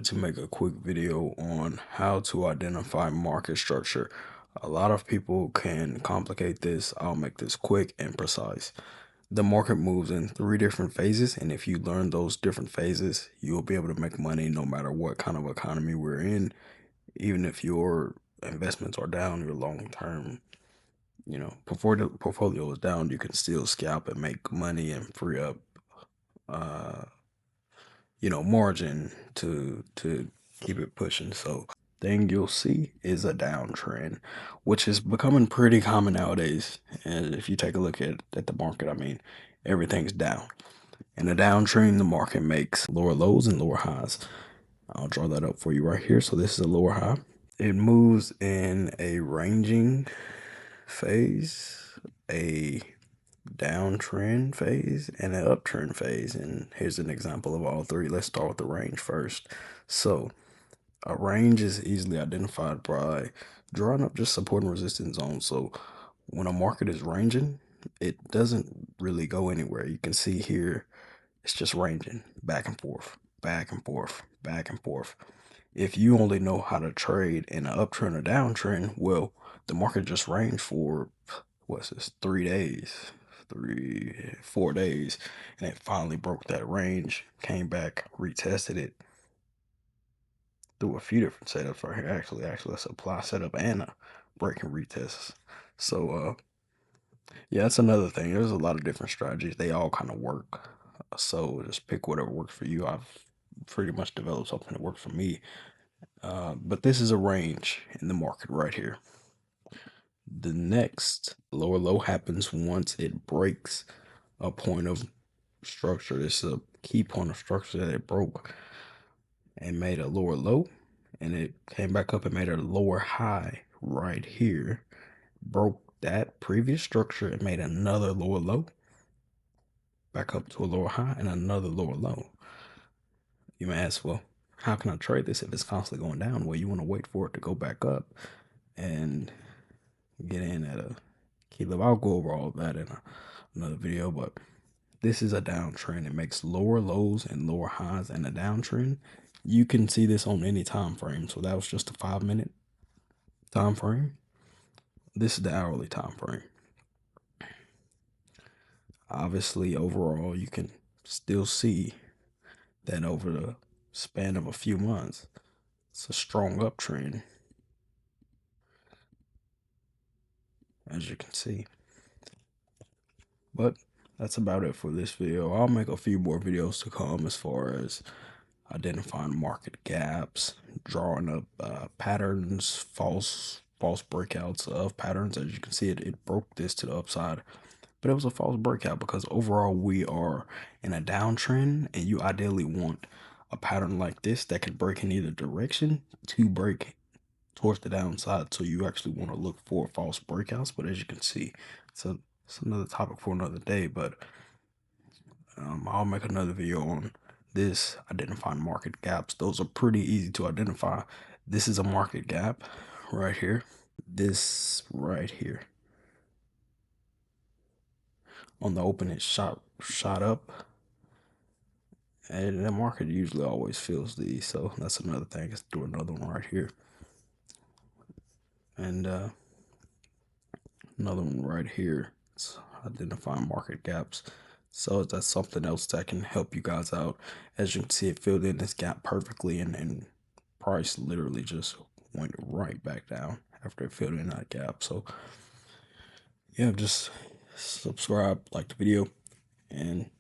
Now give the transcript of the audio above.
wanted to make a quick video on how to identify market structure. A lot of people can complicate this. I'll make this quick and precise. The market moves in 3 different phases, and if you learn those different phases, you'll be able to make money no matter what kind of economy we're in. Even if your investments are down, your long-term, portfolio is down, you can still scalp and make money and free up uh margin to keep it pushing. So thing you'll see is a downtrend, which is becoming pretty common nowadays. And if you take a look at the market, I mean, everything's down. In a downtrend, the market makes lower lows and lower highs. I'll draw that up for you right here. So this is a lower high. It moves in a ranging phase, a downtrend phase, and an uptrend phase. And here's an example of all three. Let's start with the range first. So a range is easily identified by drawing up just support and resistance zones. So when a market is ranging, it doesn't really go anywhere. You can see here, it's just ranging back and forth, back and forth, back and forth. If you only know how to trade in an uptrend or downtrend, well, the market just ranged for, what's this, 3 days, 4 days, and it finally broke that range, came back, retested it through a few different setups right here. Actually, a supply setup and a break and retest. So, yeah, that's another thing. There's a lot of different strategies. They all kind of work. So just pick whatever works for you. I've pretty much developed something that works for me. But this is a range in the market right here. The next lower low happens once it breaks a point of structure. This is a key point of structure that it broke and made a lower low, and it came back up and made a lower high right here. Broke that previous structure and made another lower low, back up to a lower high and another lower low. You may ask, well, how can I trade this if it's constantly going down? Well, you want to wait for it to go back up and get in at a key level. I'll go over all of that in another video, but this is a downtrend. It makes lower lows and lower highs in a downtrend. You can see this on any time frame. So that was just a 5-minute time frame. This is the hourly time frame. Obviously, overall, you can still see that over the span of a few months, it's a strong uptrend, as you can see. But that's about it for this video. I'll make a few more videos to come as far as identifying market gaps, drawing up patterns, false breakouts of patterns. As you can see, it broke this to the upside, but it was a false breakout because overall we are in a downtrend, and you ideally want a pattern like this that can break in either direction to break towards the downside. So you actually want to look for false breakouts. But as you can see, it's another topic for another day. But I'll make another video on this, identifying market gaps. Those are pretty easy to identify. This is a market gap right here. This right here. On the open, it shot up, and the market usually always fills these. So that's another thing. Let's do another one right here, and another one right here. It's identifying market gaps. So that's something else that can help you guys out. As you can see, it filled in this gap perfectly, and price literally just went right back down after it filled in that gap. So yeah, just subscribe, like the video, and